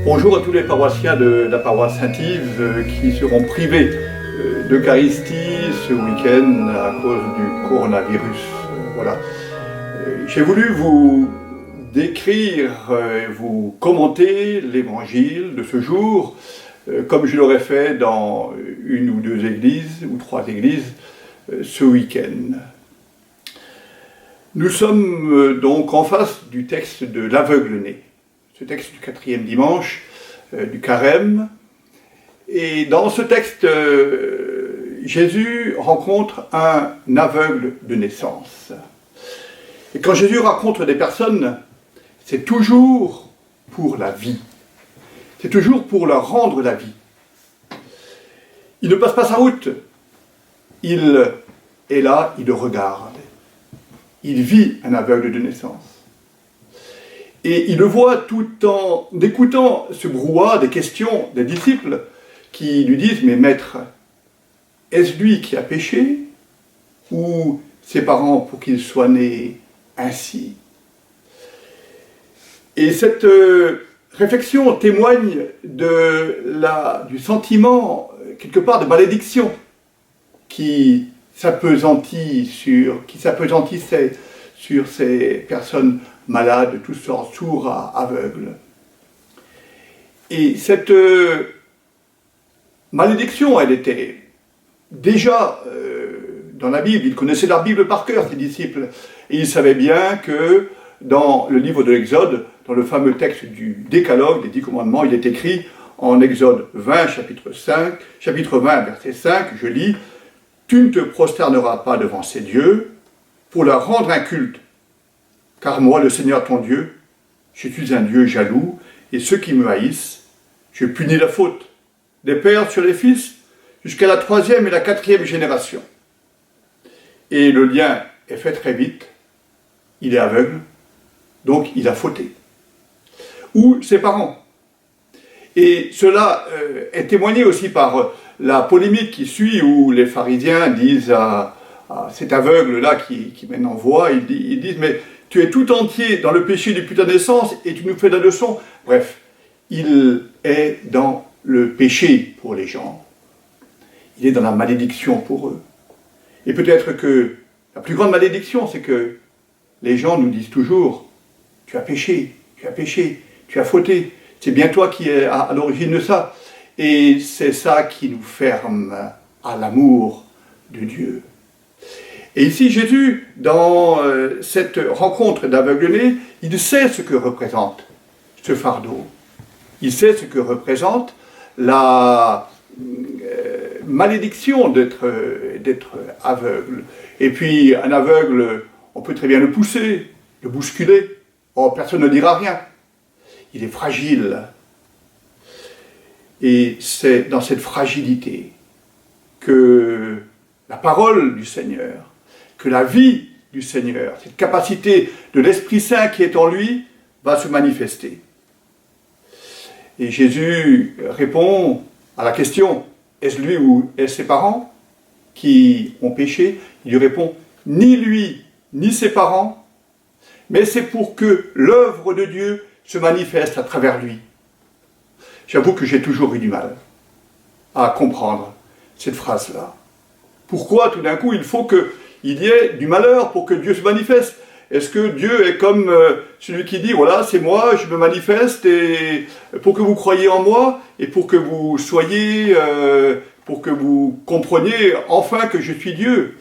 Bonjour à tous les paroissiens de la paroisse Saint-Yves qui seront privés d'Eucharistie ce week-end à cause du coronavirus. Voilà. J'ai voulu vous décrire et vous commenter l'évangile de ce jour comme je l'aurais fait dans une ou deux églises ou trois églises ce week-end. Nous sommes donc en face du texte de l'aveugle-né, ce texte du 4e dimanche du Carême. Et dans ce texte, Jésus rencontre un aveugle de naissance. Et quand Jésus rencontre des personnes, c'est toujours pour la vie. C'est toujours pour leur rendre la vie. Il ne passe pas sa route. Il est là, il le regarde. Il vit un aveugle de naissance. Et il le voit tout en écoutant ce brouhaha des questions des disciples qui lui disent « Mais maître, est-ce lui qui a péché ou ses parents pour qu'il soit né ainsi ?» Et cette réflexion témoigne du sentiment, quelque part, de malédiction qui s'appesantissait sur ces personnes malades de toutes sortes, sourds, aveugles. Et cette malédiction, elle était déjà dans la Bible. Ils connaissaient leur Bible par cœur, ces disciples. Et ils savaient bien que dans le livre de l'Exode, dans le fameux texte du Décalogue, des 10 commandements, il est écrit en Exode 20, chapitre 20, verset 5, je lis « Tu ne te prosterneras pas devant ces dieux pour leur rendre un culte, car moi, le Seigneur ton Dieu, je suis un Dieu jaloux, et ceux qui me haïssent, je punis la faute des pères sur les fils, jusqu'à la 3e et la 4e génération. » Et le lien est fait très vite, il est aveugle, donc il a fauté. Ou ses parents. Et cela est témoigné aussi par la polémique qui suit, où les pharisiens disent à cet aveugle-là qui maintenant voit, ils disent « Mais tu es tout entier dans le péché depuis ta naissance et tu nous fais la leçon. » Bref, il est dans le péché pour les gens. Il est dans la malédiction pour eux. Et peut-être que la plus grande malédiction, c'est que les gens nous disent toujours « Tu as péché, tu as péché, tu as fauté. C'est bien toi qui es à l'origine de ça. » Et c'est ça qui nous ferme à l'amour de Dieu. Et ici, Jésus, dans cette rencontre d'aveugle-né, il sait ce que représente ce fardeau. Il sait ce que représente la malédiction d'être aveugle. Et puis, un aveugle, on peut très bien le pousser, le bousculer. Oh, personne ne dira rien. Il est fragile. Et c'est dans cette fragilité que la parole du Seigneur, que la vie du Seigneur, cette capacité de l'Esprit Saint qui est en lui, va se manifester. Et Jésus répond à la question, est-ce lui ou est-ce ses parents qui ont péché? Il lui répond, ni lui, ni ses parents, mais c'est pour que l'œuvre de Dieu se manifeste à travers lui. J'avoue que j'ai toujours eu du mal à comprendre cette phrase-là. Pourquoi tout d'un coup il faut qu'il y ait du malheur pour que Dieu se manifeste? Est-ce que Dieu est comme celui qui dit, voilà, c'est moi, je me manifeste et pour que vous croyiez en moi et pour que vous soyez, pour que vous compreniez enfin que je suis Dieu?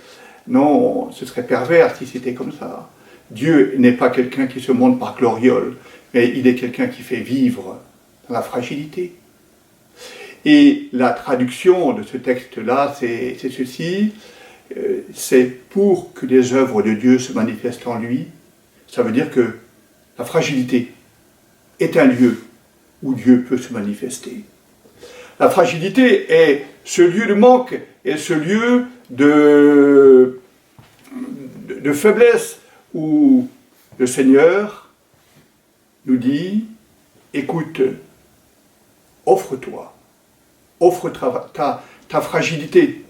Non, ce serait pervers si c'était comme ça. Dieu n'est pas quelqu'un qui se montre par gloriole, mais il est quelqu'un qui fait vivre dans la fragilité. Et la traduction de ce texte-là, c'est ceci, c'est pour que les œuvres de Dieu se manifestent en lui. Ça veut dire que la fragilité est un lieu où Dieu peut se manifester. La fragilité est ce lieu de manque, est ce lieu de faiblesse où le Seigneur nous dit, écoute, offre-toi, offre ta fragilité,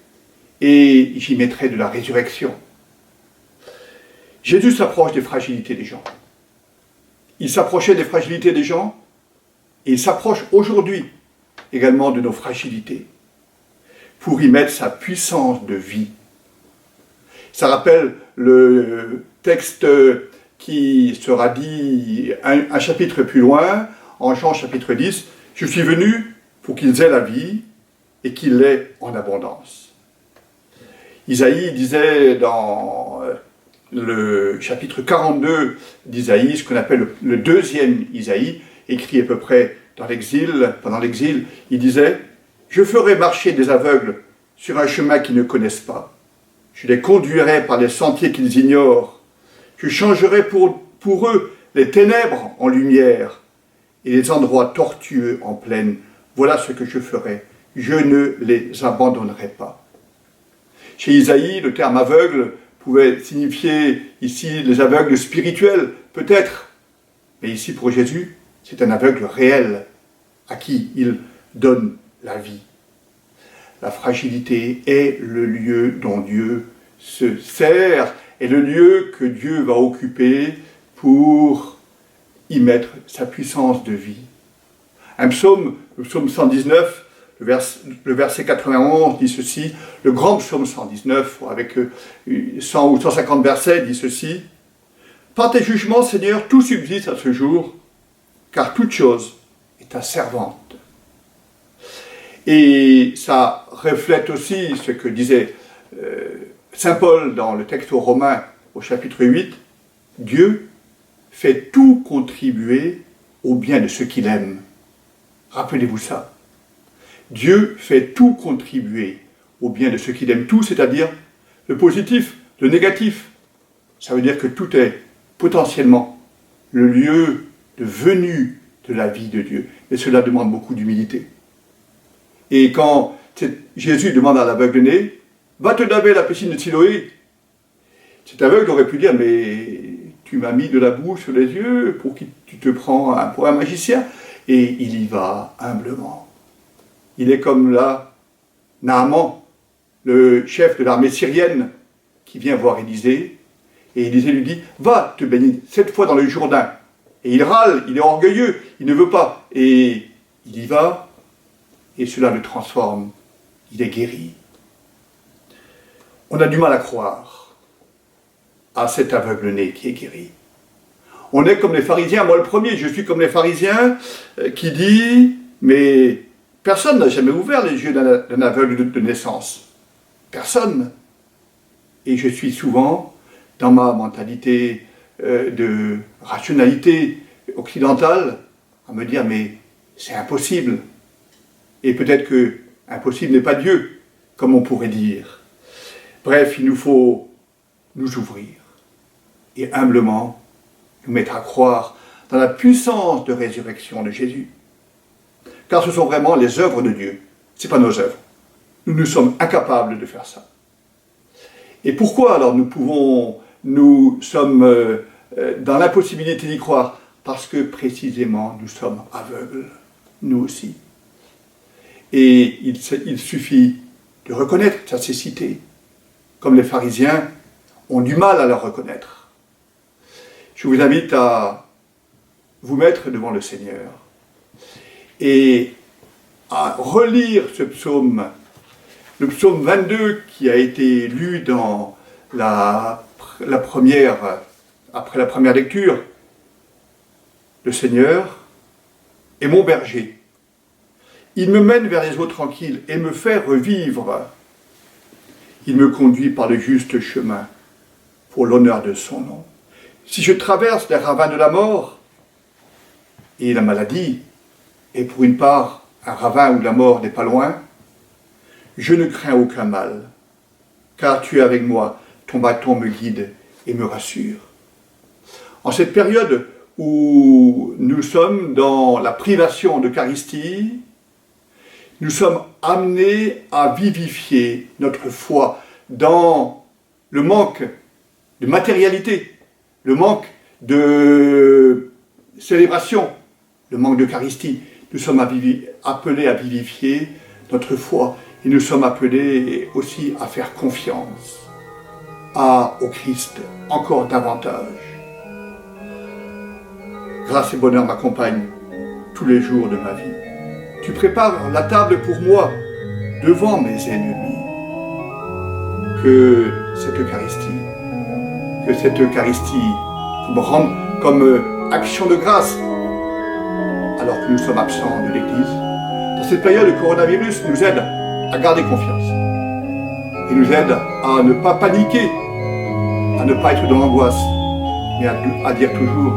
et j'y mettrai de la résurrection. Jésus s'approche des fragilités des gens. Il s'approchait des fragilités des gens Et il s'approche aujourd'hui également de nos fragilités pour y mettre sa puissance de vie. Ça rappelle le texte qui sera dit un chapitre plus loin, en Jean chapitre 10, « Je suis venu pour qu'ils aient la vie et qu'ils l'aient en abondance. » Isaïe disait dans le chapitre 42 d'Isaïe, ce qu'on appelle le deuxième Isaïe, écrit à peu près dans l'exil, pendant l'exil, il disait « Je ferai marcher des aveugles sur un chemin qu'ils ne connaissent pas. Je les conduirai par les sentiers qu'ils ignorent. Je changerai pour eux les ténèbres en lumière et les endroits tortueux en plaine. Voilà ce que je ferai. Je ne les abandonnerai pas. » Chez Isaïe, le terme aveugle pouvait signifier ici les aveugles spirituels, peut-être. Mais ici, pour Jésus, c'est un aveugle réel à qui il donne la vie. La fragilité est le lieu dont Dieu se sert et le lieu que Dieu va occuper pour y mettre sa puissance de vie. Un psaume, le psaume 119, le verset 91 dit ceci, le grand psaume 119, avec 100 ou 150 versets, dit ceci, « Par tes jugements, Seigneur, tout subsiste à ce jour, car toute chose est ta servante. » Et ça reflète aussi ce que disait saint Paul dans le texte aux Romains, au chapitre 8, « Dieu fait tout contribuer au bien de ceux qu'il aime. » Rappelez-vous ça. Dieu fait tout contribuer au bien de ceux qu'il aime. Tout, c'est-à-dire le positif, le négatif. Ça veut dire que tout est potentiellement le lieu de venue de la vie de Dieu. Et cela demande beaucoup d'humilité. Et quand Jésus demande à l'aveugle-né, « Va te laver à la piscine de Siloé », cet aveugle aurait pu dire, « Mais tu m'as mis de la boue sur les yeux pour que tu te prends pour un magicien ?» Et il y va humblement. Il est comme là, Naaman, le chef de l'armée syrienne, qui vient voir Élisée, et Élisée lui dit, « Va te baigner 7 fois dans le Jourdain. » Et il râle, il est orgueilleux, il ne veut pas. Et il y va, et cela le transforme. Il est guéri. On a du mal à croire à cet aveugle-né qui est guéri. On est comme les pharisiens, moi le premier, je suis comme les pharisiens qui dit, mais personne n'a jamais ouvert les yeux d'un aveugle de naissance. Personne. Et je suis souvent, dans ma mentalité de rationalité occidentale, à me dire, mais c'est impossible. Et peut-être que impossible n'est pas Dieu, comme on pourrait dire. Bref, il nous faut nous ouvrir et humblement nous mettre à croire dans la puissance de résurrection de Jésus. Car ce sont vraiment les œuvres de Dieu, ce n'est pas nos œuvres. Nous sommes incapables de faire ça. Et pourquoi alors nous sommes dans l'impossibilité d'y croire? Parce que précisément nous sommes aveugles, nous aussi. Et il suffit de reconnaître sa cécité, comme les pharisiens ont du mal à la reconnaître. Je vous invite à vous mettre devant le Seigneur et à relire ce psaume, le psaume 22 qui a été lu dans après la première lecture. Le Seigneur est mon berger. Il me mène vers les eaux tranquilles et me fait revivre. Il me conduit par le juste chemin pour l'honneur de son nom. Si je traverse les ravins de la mort et la maladie, et pour une part un ravin où la mort n'est pas loin, je ne crains aucun mal, car tu es avec moi, ton bâton me guide et me rassure. En cette période où nous sommes dans la privation d'Eucharistie, nous sommes amenés à vivifier notre foi dans le manque de matérialité, le manque de célébration, le manque d'Eucharistie. Nous sommes appelés à vivifier notre foi et nous sommes appelés aussi à faire confiance au Christ encore davantage. Grâce et bonheur m'accompagnent tous les jours de ma vie. Tu prépares la table pour moi devant mes ennemis. Que cette Eucharistie me rende comme action de grâce, alors que nous sommes absents de l'Église, dans cette période de coronavirus, nous aide à garder confiance. Et nous aide à ne pas paniquer, à ne pas être dans l'angoisse, mais à dire toujours,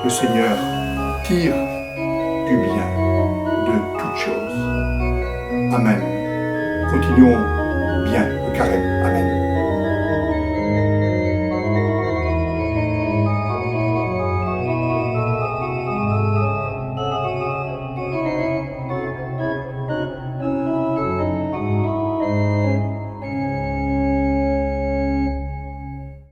le Seigneur tire du bien de toutes choses. Amen. Continuons bien le carême. Amen.